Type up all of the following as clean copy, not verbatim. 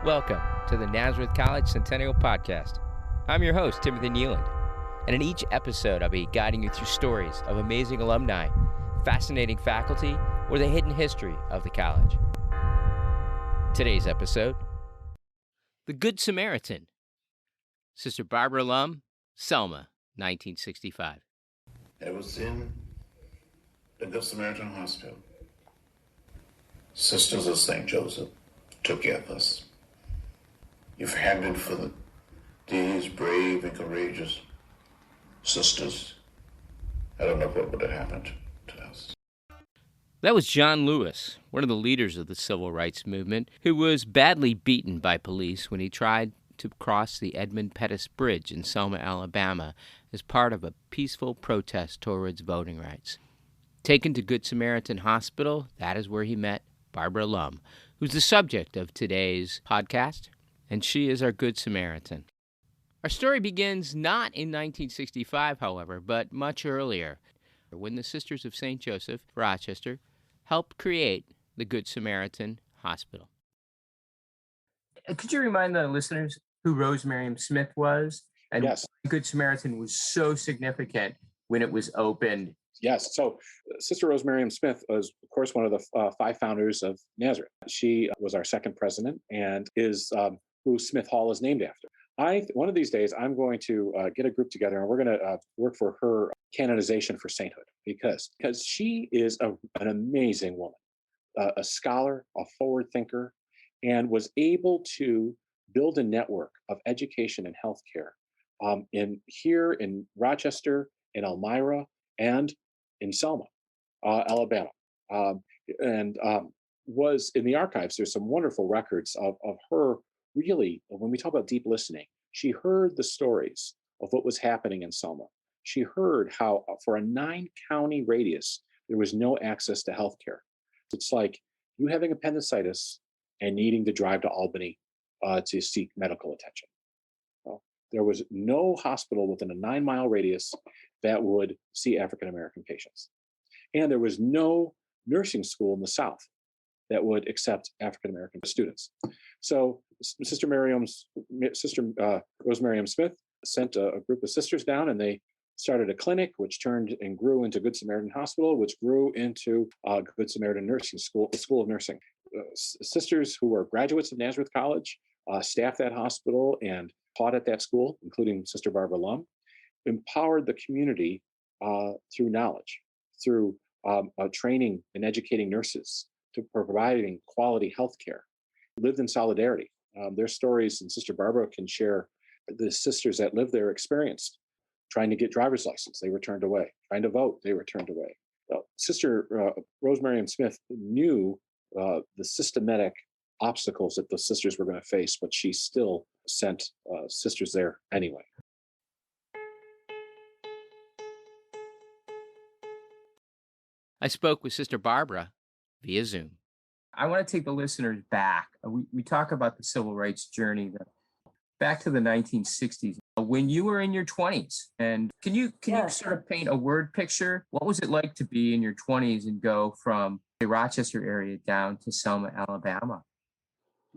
Welcome to the Nazareth College Centennial Podcast. I'm your host, Timothy Nealand, and in each episode, I'll be guiding you through stories of amazing alumni, fascinating faculty, or the hidden history of the college. Today's episode, The Good Samaritan, Sister Barbara alum, Selma, 1965. It was in the Good Samaritan Hospital. Sisters of St. Joseph took care of us. If it hadn't been for these brave and courageous sisters, I don't know what would have happened to us. That was John Lewis, one of the leaders of the civil rights movement, who was badly beaten by police when he tried to cross the Edmund Pettus Bridge in Selma, Alabama, as part of a peaceful protest towards voting rights. Taken to Good Samaritan Hospital, that is where he met Barbara alum, who's the subject of today's podcast, and she is our Good Samaritan. Our story begins not in 1965, however, but much earlier, when the Sisters of St. Joseph, Rochester, helped create the Good Samaritan Hospital. Could you remind the listeners who Rose Miriam Smith was? And Yes. Good Samaritan was so significant when it was opened. Yes. So Sister Rose Miriam Smith was, of course, one of the five founders of Nazareth. She was our second president and is who Smith Hall is named after. One of these days, I'm going to get a group together and we're going to work for her canonization for sainthood because she is an amazing woman, a scholar, a forward thinker, and was able to build a network of education and healthcare here in Rochester, in Elmira, and in Selma, Alabama. And was in the archives, there's some wonderful records of her really, when we talk about deep listening, she heard the stories of what was happening in Selma. She heard how for a 9-county radius, there was no access to healthcare. It's like you having appendicitis and needing to drive to Albany to seek medical attention. Well, there was no hospital within a 9-mile radius that would see African-American patients. And there was no nursing school in the South that would accept African-American students. So Sister Rose Miriam Smith sent a group of sisters down and they started a clinic, which turned and grew into Good Samaritan Hospital, which grew into Good Samaritan Nursing School, the School of Nursing. Sisters who were graduates of Nazareth College staffed that hospital and taught at that school, including Sister Barbara alum, empowered the community through knowledge, through training and educating nurses, to providing quality health care, lived in solidarity. Their stories, and Sister Barbara can share the sisters that lived there experienced trying to get driver's license, they were turned away. Trying to vote, they were turned away. Sister Rose Miriam Smith knew the systematic obstacles that the sisters were going to face, but she still sent sisters there anyway. I spoke with Sister Barbara via Zoom. I want to take the listeners back. We talk about the civil rights journey back to the 1960s, when you were in your 20s. And can you sort of paint a word picture? What was it like to be in your 20s and go from the Rochester area down to Selma, Alabama?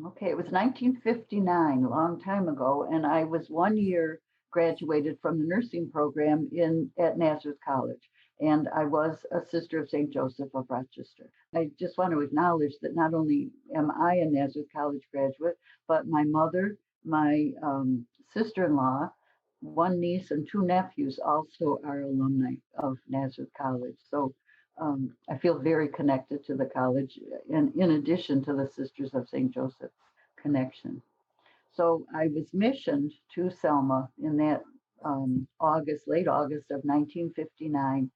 Okay, it was 1959, a long time ago, and I was 1 year graduated from the nursing program at Nazareth College. And I was a Sister of St. Joseph of Rochester. I just want to acknowledge that not only am I a Nazareth College graduate, but my mother, my sister-in-law, one niece and 2 nephews also are alumni of Nazareth College. So I feel very connected to the college, and in addition to the Sisters of St. Joseph connection. So I was missioned to Selma in that late August of 1959,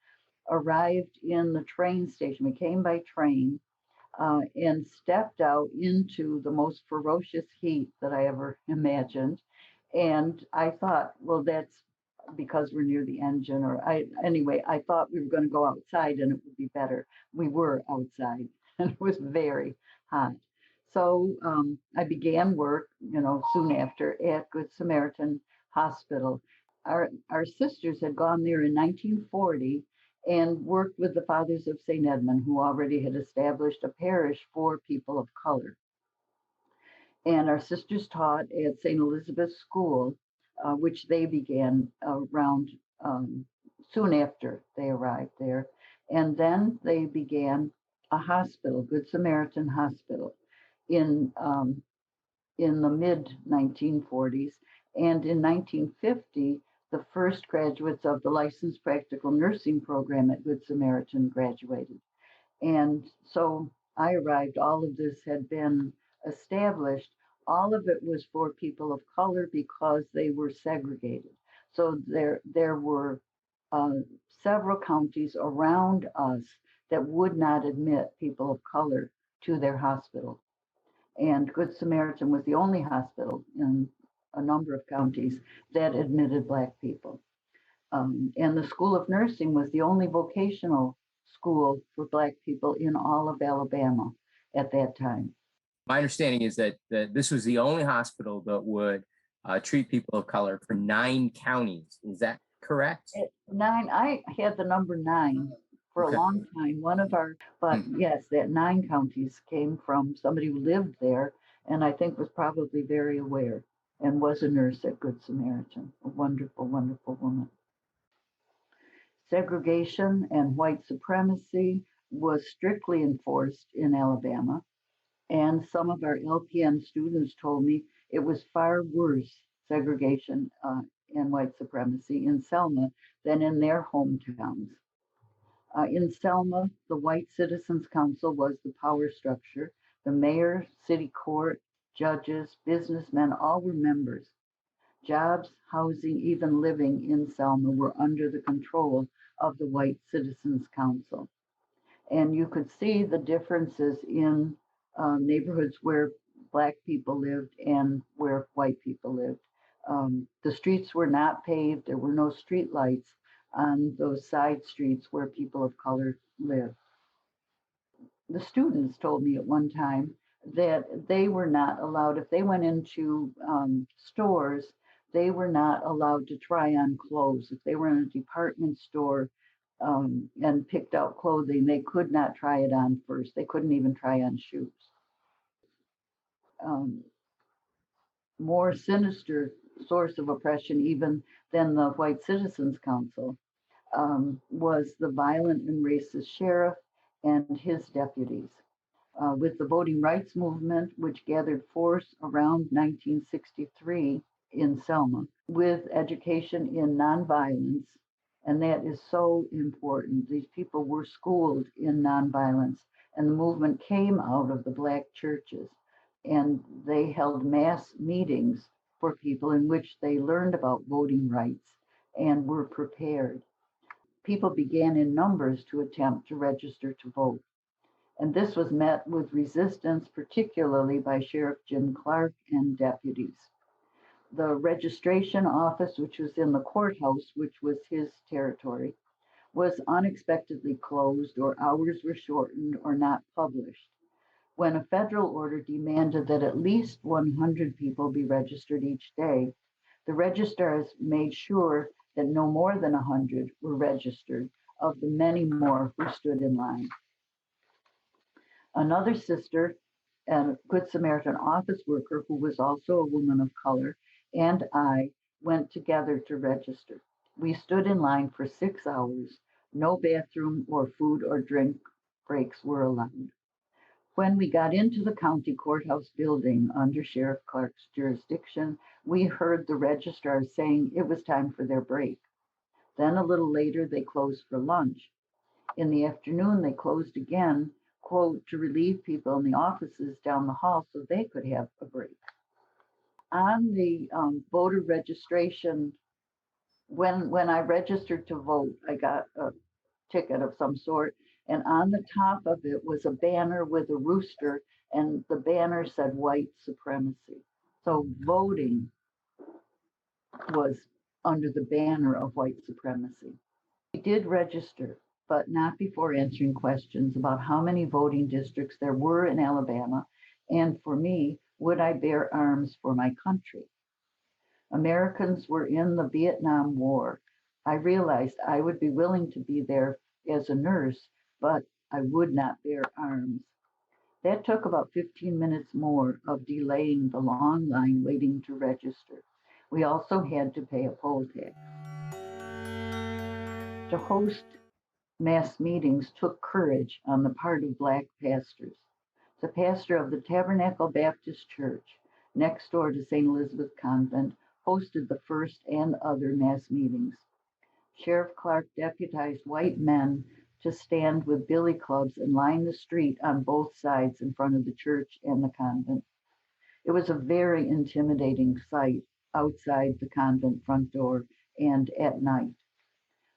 arrived in the train station. We came by train and stepped out into the most ferocious heat that I ever imagined. And I thought, well, that's because we're near the engine, I thought we were going to go outside and it would be better. We were outside and it was very hot. So I began work, soon after at Good Samaritan Hospital. Our sisters had gone there in 1940 and worked with the Fathers of St. Edmund, who already had established a parish for people of color. And our sisters taught at St. Elizabeth's School, which they began around soon after they arrived there. And then they began a hospital, Good Samaritan Hospital, in in the mid 1940s. And in 1950, the first graduates of the licensed practical nursing program at Good Samaritan graduated. And so I arrived, all of this had been established. All of it was for people of color because they were segregated. So there were uh, several counties around us that would not admit people of color to their hospital. And Good Samaritan was the only hospital in a number of counties that admitted Black people. And the School of Nursing was the only vocational school for Black people in all of Alabama at that time. My understanding is that this was the only hospital that would treat people of color for 9 counties. Is that correct? At 9, I had the number 9 for a Okay. long time. One of our, but yes, that 9 counties came from somebody who lived there and I think was probably very aware and was a nurse at Good Samaritan. A wonderful, wonderful woman. Segregation and white supremacy was strictly enforced in Alabama. And some of our LPN students told me it was far worse segregation and white supremacy in Selma than in their hometowns. In Selma, the White Citizens Council was the power structure. The mayor, city court, judges, businessmen, all were members. Jobs, housing, even living in Selma were under the control of the White Citizens Council. And you could see the differences in neighborhoods where Black people lived and where white people lived. The streets were not paved, there were no street lights on those side streets where people of color lived. The students told me at one time that they were not allowed, if they went into stores, they were not allowed to try on clothes. If they were in a department store and picked out clothing, they could not try it on first. They couldn't even try on shoes. Um, More sinister source of oppression, even than the White Citizens Council, was the violent and racist sheriff and his deputies. With the voting rights movement, which gathered force around 1963 in Selma, with education in nonviolence, and that is so important. These people were schooled in nonviolence, and the movement came out of the Black churches, and they held mass meetings for people in which they learned about voting rights and were prepared. People began in numbers to attempt to register to vote. And this was met with resistance, particularly by Sheriff Jim Clark and deputies. The registration office, which was in the courthouse, which was his territory, was unexpectedly closed, or hours were shortened or not published. When a federal order demanded that at least 100 people be registered each day, the registrars made sure that no more than 100 were registered of the many more who stood in line. Another sister, a Good Samaritan office worker who was also a woman of color, and I went together to register. We stood in line for 6 hours. No bathroom or food or drink breaks were allowed. When we got into the county courthouse building under Sheriff Clark's jurisdiction, we heard the registrars saying it was time for their break. Then a little later, they closed for lunch. In the afternoon, they closed again, quote, to relieve people in the offices down the hall so they could have a break. On the voter registration, when I registered to vote, I got a ticket of some sort, and on the top of it was a banner with a rooster, and the banner said white supremacy. So voting was under the banner of white supremacy. We did register, but not before answering questions about how many voting districts there were in Alabama, and for me, would I bear arms for my country? Americans were in the Vietnam War. I realized I would be willing to be there as a nurse, but I would not bear arms. That took about 15 minutes more of delaying the long line waiting to register. We also had to pay a poll tax. To host mass meetings took courage on the part of Black pastors. The pastor of the Tabernacle Baptist Church, next door to St. Elizabeth Convent, hosted the first and other mass meetings. Sheriff Clark deputized white men to stand with billy clubs and line the street on both sides in front of the church and the convent. It was a very intimidating sight outside the convent front door and at night.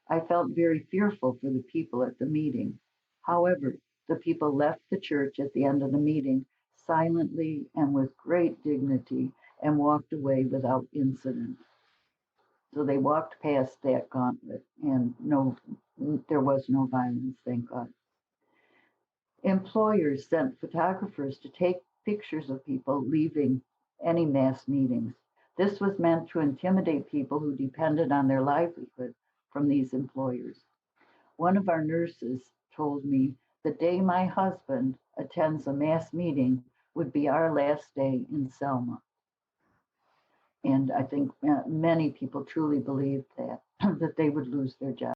I felt very fearful for the people at the meeting. However, the people left the church at the end of the meeting silently and with great dignity and walked away without incident. So they walked past that gauntlet and there was no violence, thank God. Employers sent photographers to take pictures of people leaving any mass meetings. This was meant to intimidate people who depended on their livelihood from these employers. One of our nurses told me the day my husband attends a mass meeting would be our last day in Selma. And I think many people truly believed that, that they would lose their job.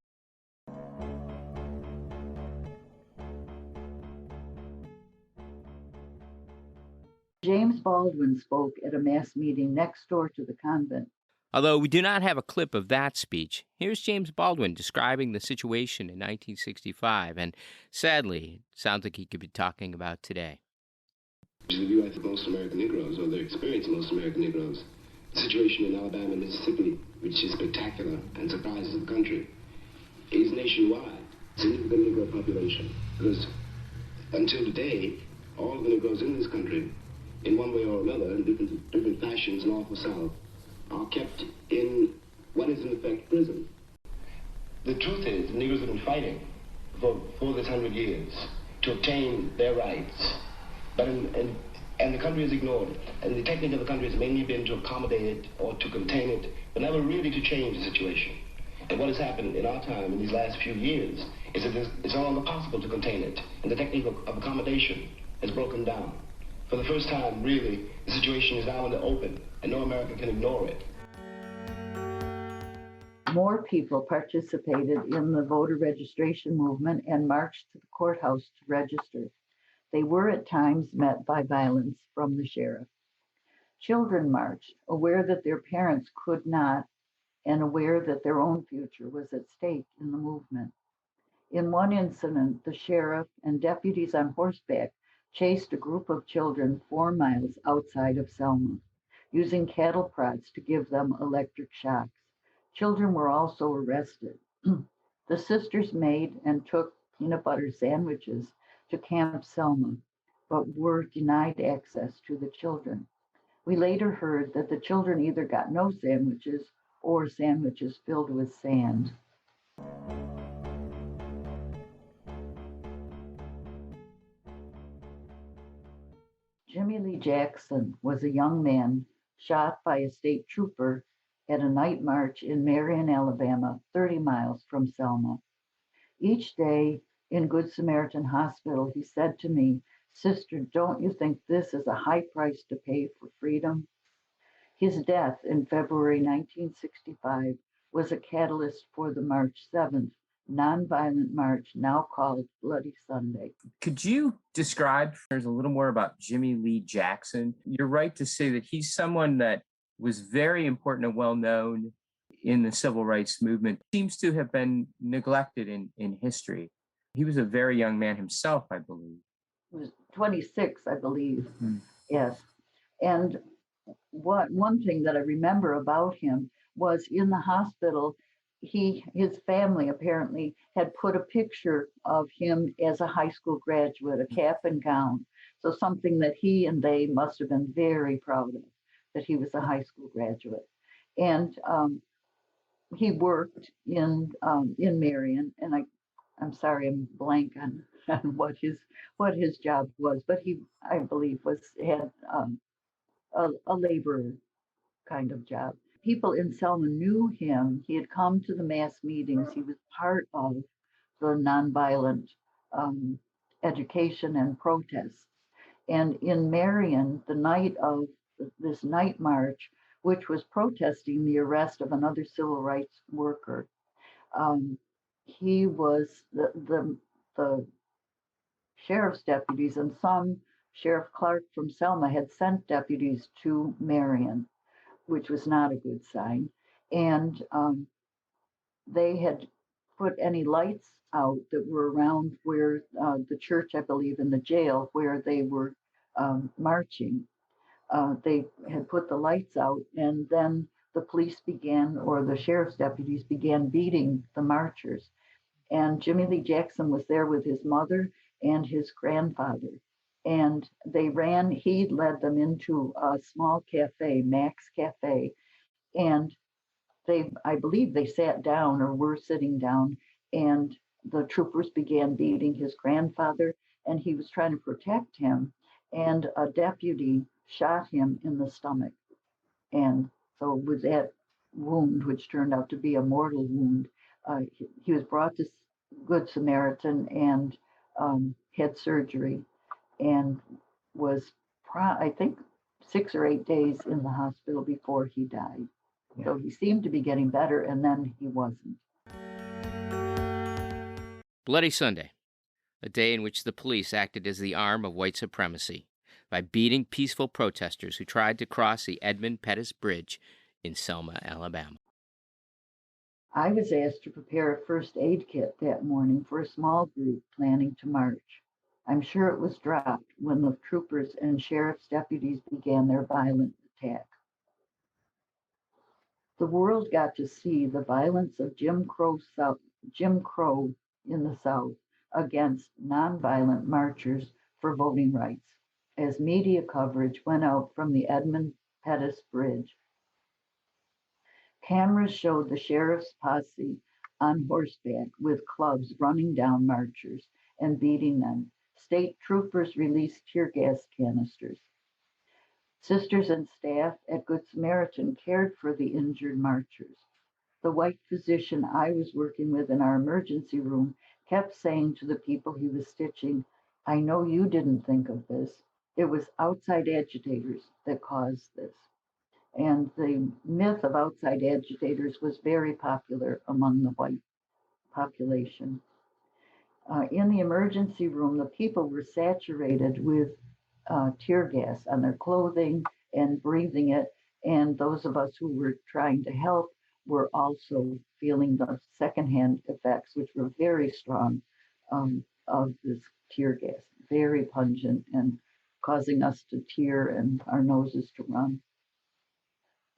James Baldwin spoke at a mass meeting next door to the convent. Although we do not have a clip of that speech, here's James Baldwin describing the situation in 1965, and sadly, it sounds like he could be talking about today. The view of most American Negroes, or the experience of most American Negroes, the situation in Alabama and Mississippi, which is spectacular and surprises the country, is nationwide. Significant Negro population, because until today, all of the Negroes in this country, in one way or another, in different fashions, north or south, are kept in what is in effect prison. The truth is, the Negroes have been fighting for this 100 years to obtain their rights, but and the country has ignored it. And the technique of the country has mainly been to accommodate it or to contain it, but never really to change the situation. And what has happened in our time, in these last few years, is that it's no longer possible to contain it. And the technique of accommodation has broken down. For the first time, really, the situation is now in the open, and no American can ignore it. More people participated in the voter registration movement and marched to the courthouse to register. They were at times met by violence from the sheriff. Children marched, aware that their parents could not and aware that their own future was at stake in the movement. In one incident, the sheriff and deputies on horseback chased a group of children 4 miles outside of Selma, using cattle prods to give them electric shocks. Children were also arrested. The sisters made and took peanut butter sandwiches to Camp Selma, but were denied access to the children. We later heard that the children either got no sandwiches or sandwiches filled with sand. Jimmy Lee Jackson was a young man shot by a state trooper at a night march in Marion, Alabama, 30 miles from Selma. Each day in Good Samaritan Hospital, he said to me, "Sister, don't you think this is a high price to pay for freedom?" His death in February 1965 was a catalyst for the March 7th nonviolent march, now called Bloody Sunday. Could you describe a little more about Jimmy Lee Jackson? You're right to say that he's someone that was very important and well known in the civil rights movement, seems to have been neglected in history. He was a very young man himself, I believe. He was 26, I believe. Yes. And one thing that I remember about him was in the hospital, his family apparently had put a picture of him as a high school graduate, a cap and gown. So something that he and they must have been very proud of, that he was a high school graduate. And he worked in Marion, and I'm sorry, I'm blank on what his job was, but he, I believe, had a laborer kind of job. People in Selma knew him. He had come to the mass meetings. He was part of the nonviolent education and protests. And in Marion, the night of this night march, which was protesting the arrest of another civil rights worker, um, he was the sheriff's deputies, and some Sheriff Clark from Selma had sent deputies to Marion, which was not a good sign. And they had put any lights out that were around where the church, I believe, and the jail where they were marching. They had put the lights out, and then the police began, or the sheriff's deputies began beating the marchers. And Jimmy Lee Jackson was there with his mother and his grandfather. And they ran, he led them into a small cafe, Max Cafe, and I believe they sat down or were sitting down, and the troopers began beating his grandfather, and he was trying to protect him, and a deputy shot him in the stomach. And so with that wound, which turned out to be a mortal wound, he was brought to Good Samaritan and had surgery and was, I think, 6 or 8 days in the hospital before he died. Yeah. So he seemed to be getting better, and then he wasn't. Bloody Sunday, a day in which the police acted as the arm of white supremacy by beating peaceful protesters who tried to cross the Edmund Pettus Bridge in Selma, Alabama. I was asked to prepare a first aid kit that morning for a small group planning to march. I'm sure it was dropped when the troopers and sheriff's deputies began their violent attack. The world got to see the violence of Jim Crow in the South against nonviolent marchers for voting rights as media coverage went out from the Edmund Pettus Bridge. Cameras showed the sheriff's posse on horseback with clubs running down marchers and beating them. State troopers released tear gas canisters. Sisters and staff at Good Samaritan cared for the injured marchers. The white physician I was working with in our emergency room kept saying to the people he was stitching, "I know you didn't think of this. It was outside agitators that caused this." And the myth of outside agitators was very popular among the white population. In the emergency room, the people were saturated with tear gas on their clothing and breathing it. And those of us who were trying to help were also feeling the secondhand effects, which were very strong of this tear gas, very pungent and causing us to tear and our noses to run.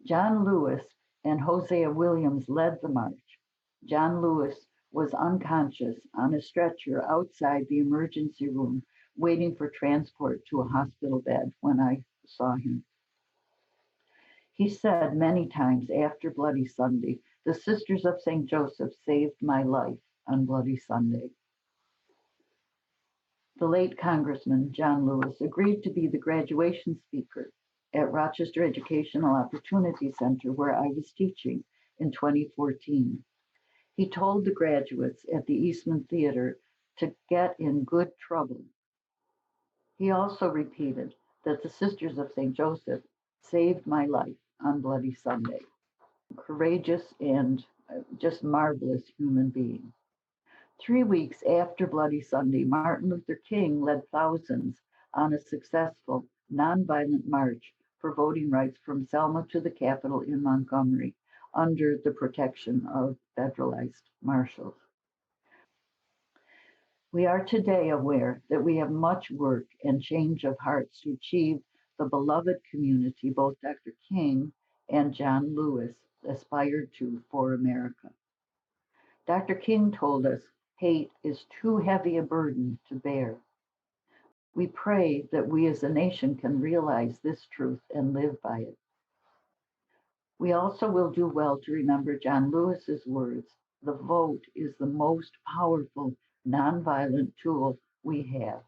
John Lewis and Hosea Williams led the march. John Lewis was unconscious on a stretcher outside the emergency room, waiting for transport to a hospital bed when I saw him. He said many times after Bloody Sunday, "The Sisters of St. Joseph saved my life on Bloody Sunday." The late Congressman John Lewis agreed to be the graduation speaker at Rochester Educational Opportunity Center, where I was teaching in 2014. He told the graduates at the Eastman Theater to get in good trouble. He also repeated that the Sisters of St. Joseph saved my life on Bloody Sunday. Courageous and just marvelous human being. 3 weeks after Bloody Sunday, Martin Luther King led thousands on a successful nonviolent march for voting rights from Selma to the Capitol in Montgomery under the protection of federalized marshals. We are today aware that we have much work and change of hearts to achieve the beloved community both Dr. King and John Lewis aspired to for America. Dr. King told us hate is too heavy a burden to bear. We pray that we as a nation can realize this truth and live by it. We also will do well to remember John Lewis's words, "The vote is the most powerful nonviolent tool we have."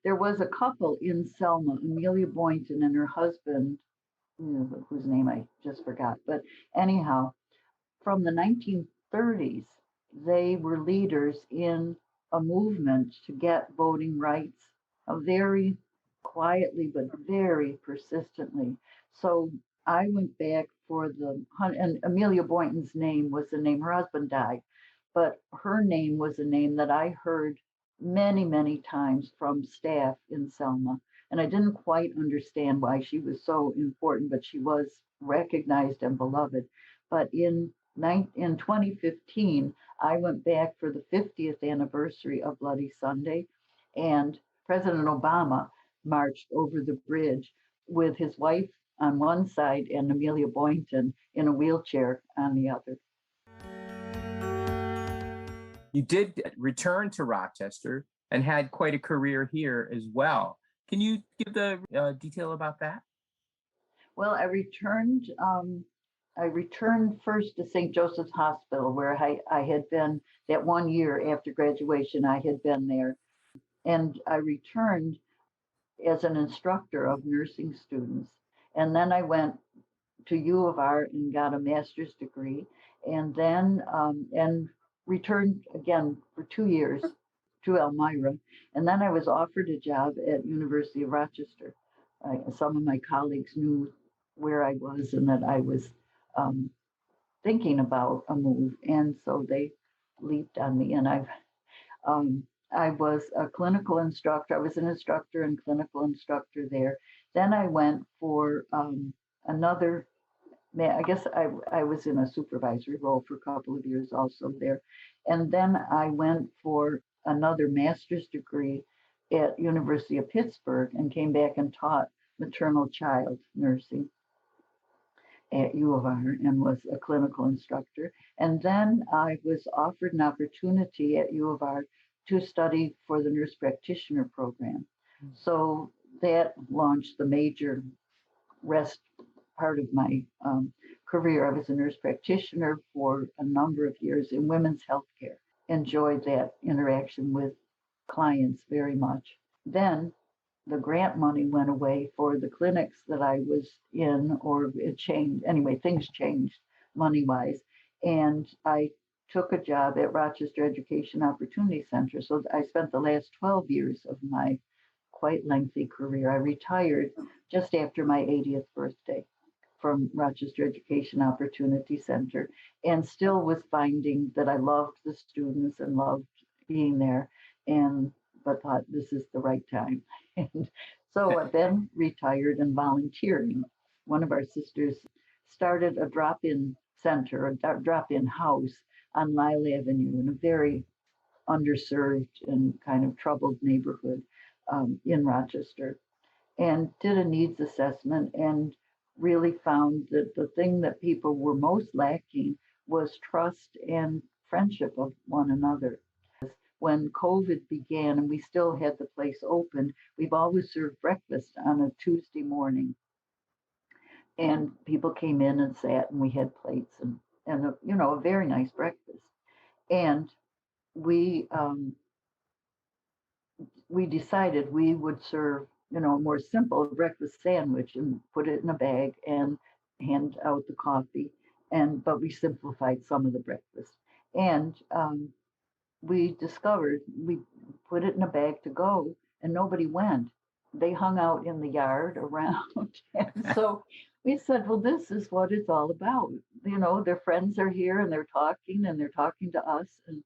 There was a couple in Selma, Amelia Boynton and her husband, whose name I just forgot, but anyhow, from the 1930s, they were leaders in a movement to get voting rights, a very quietly but very persistently. So I went back for and Amelia Boynton's name was the name, her husband died, but her name was a name that I heard many, many times from staff in Selma. And I didn't quite understand why she was so important, but she was recognized and beloved. But in 2015, I went back for the 50th anniversary of Bloody Sunday, and President Obama marched over the bridge with his wife on one side and Amelia Boynton in a wheelchair on the other. You did return to Rochester and had quite a career here as well. Can you give the detail about that? Well, I returned first to St. Joseph's Hospital, where I had been that 1 year after graduation. I had been there, and I returned as an instructor of nursing students. And then I went to U of R and got a master's degree, and then and returned again for 2 years to Elmira. And then I was offered a job at University of Rochester. Some of my colleagues knew where I was and that I was um, thinking about a move, and so they leaped on me. And um, I was a clinical instructor. I was an instructor and clinical instructor there. Then I went for another. I guess I was in a supervisory role for a couple of years also there. And then I went for another master's degree at University of Pittsburgh and came back and taught maternal child nursing at U of R and was a clinical instructor. And then I was offered an opportunity at U of R to study for the nurse practitioner program. So that launched the major rest part of my career. I was a nurse practitioner for a number of years in women's healthcare. Enjoyed that interaction with clients very much. Then the grant money went away for the clinics that I was in, or it changed. Anyway, things changed money wise. And I took a job at Rochester Education Opportunity Center. So I spent the last 12 years of my quite lengthy career. I retired just after my 80th birthday from Rochester Education Opportunity Center, and still was finding that I loved the students and loved being there, but thought this is the right time. And so I then retired and volunteering. One of our sisters started a drop-in center, a drop-in house on Lyle Avenue in a very underserved and kind of troubled neighborhood in Rochester, and did a needs assessment and really found that the thing that people were most lacking was trust and friendship of one another. When COVID began and we still had the place open, we've always served breakfast on a Tuesday morning. And people came in and sat and we had plates and a very nice breakfast. And we decided we would serve, a more simple breakfast sandwich and put it in a bag and hand out the coffee. But we simplified some of the breakfast. And we discovered we put it in a bag to go, and nobody went. They hung out in the yard around. And so we said, well, this is what it's all about. Their friends are here and they're talking to us. And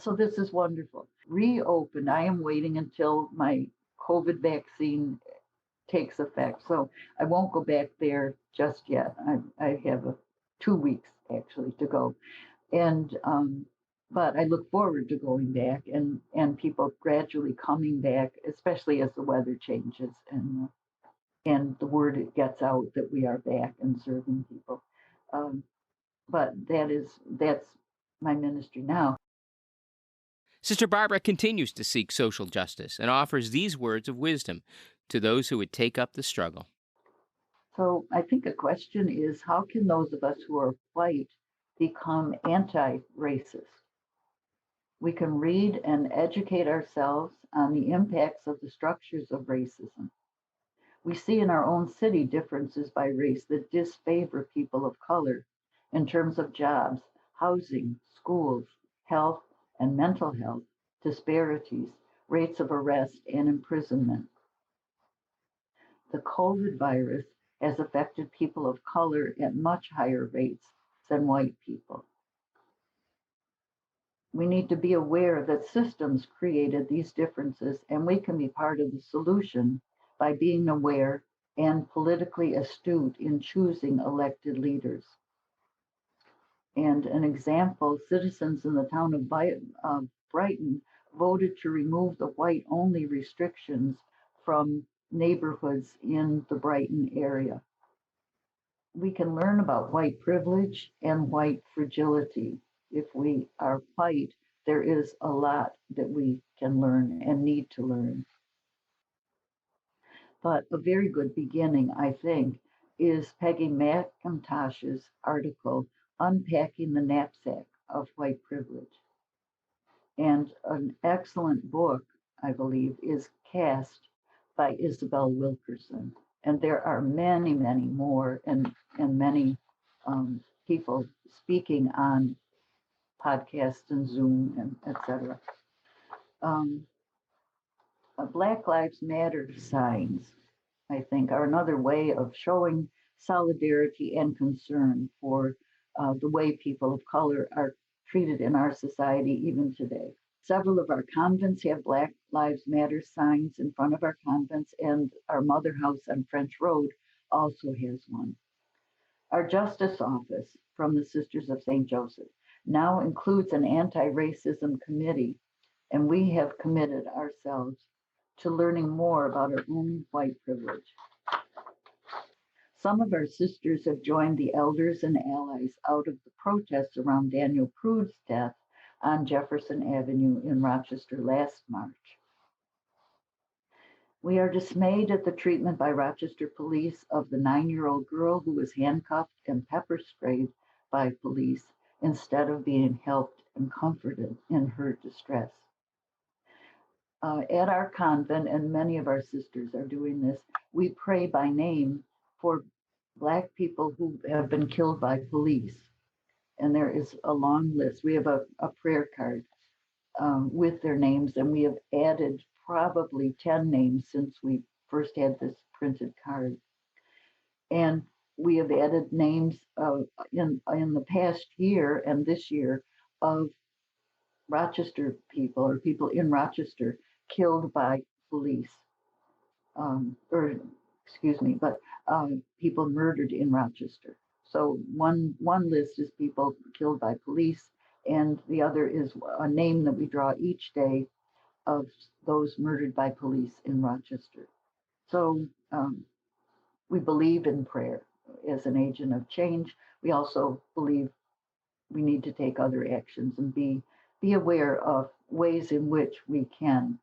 so this is wonderful. Reopened. I am waiting until my COVID vaccine takes effect. So I won't go back there just yet. I have 2 weeks actually to go. And but I look forward to going back and people gradually coming back, especially as the weather changes and the word gets out that we are back and serving people. But that's my ministry now. Sister Barbara continues to seek social justice and offers these words of wisdom to those who would take up the struggle. So I think a question is, how can those of us who are white become anti-racist? We can read and educate ourselves on the impacts of the structures of racism. We see in our own city differences by race that disfavor people of color in terms of jobs, housing, schools, health, and mental health, disparities, rates of arrest and imprisonment. the COVID virus has affected people of color at much higher rates than white people. We need to be aware that systems created these differences, and we can be part of the solution by being aware and politically astute in choosing elected leaders. And an example, citizens in the town of Brighton voted to remove the white-only restrictions from neighborhoods in the Brighton area. We can learn about white privilege and white fragility. If we are white, there is a lot that we can learn and need to learn. But a very good beginning, I think, is Peggy McIntosh's article, Unpacking the Knapsack of White Privilege. And an excellent book, I believe, is Cast by Isabel Wilkerson. And there are many, many more, and many people speaking on podcasts and Zoom and etc. Black Lives Matter signs, I think, are another way of showing solidarity and concern for the way people of color are treated in our society even today. Several of our convents have Black Lives Matter signs in front of our convents, and our Mother House on French Road also has one. Our Justice Office from the Sisters of St. Joseph now includes an anti-racism committee, and we have committed ourselves to learning more about our own white privilege. Some of our sisters have joined the Elders and Allies out of the protests around Daniel Prude's death on Jefferson Avenue in Rochester last March. We are dismayed at the treatment by Rochester police of the 9-year-old girl who was handcuffed and pepper sprayed by police instead of being helped and comforted in her distress. At our convent, and many of our sisters are doing this, we pray by name for Black people who have been killed by police. And there is a long list. We have a prayer card with their names, and we have added probably 10 names since we first had this printed card. And we have added names in the past year and this year of Rochester people, or people in Rochester killed by police, people murdered in Rochester. So one list is people killed by police, and the other is a name that we draw each day of those murdered by police in Rochester. So we believe in prayer as an agent of change. We also believe we need to take other actions and be aware of ways in which we can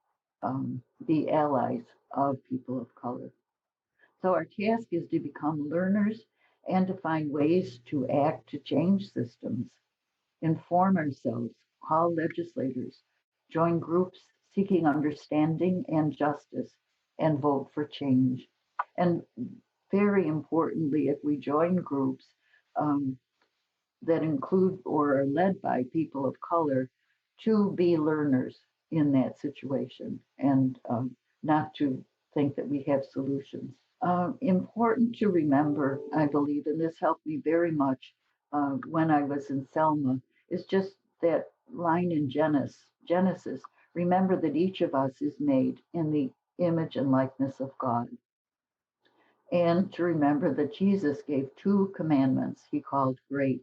be allies of people of color. So our task is to become learners and to find ways to act to change systems, inform ourselves, call legislators, join groups seeking understanding and justice, and vote for change. And very importantly, if we join groups that include or are led by people of color, to be learners in that situation and not to think that we have solutions. Important to remember, I believe, and this helped me very much when I was in Selma, is just that line in Genesis, remember that each of us is made in the image and likeness of God. And to remember that Jesus gave 2 commandments he called great: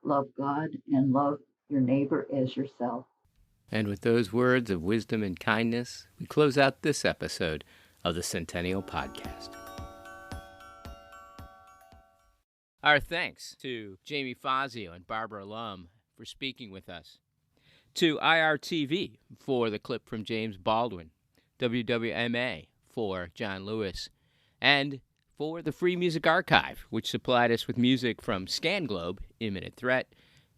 love God and love your neighbor as yourself. And with those words of wisdom and kindness, we close out this episode of the Centennial Podcast. Our thanks to Jamie Fazio and Barbara Lum for speaking with us, to IRTV for the clip from James Baldwin, WWMA for John Lewis, and for the Free Music Archive, which supplied us with music from Scan Globe, Imminent Threat,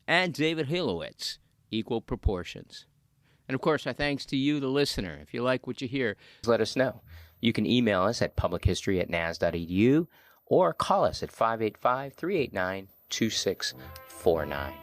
and David Hilowitz, Equal Proportions. And of course, our thanks to you, the listener. If you like what you hear, let us know. You can email us at publichistory@nas.edu or call us at 585-389-2649.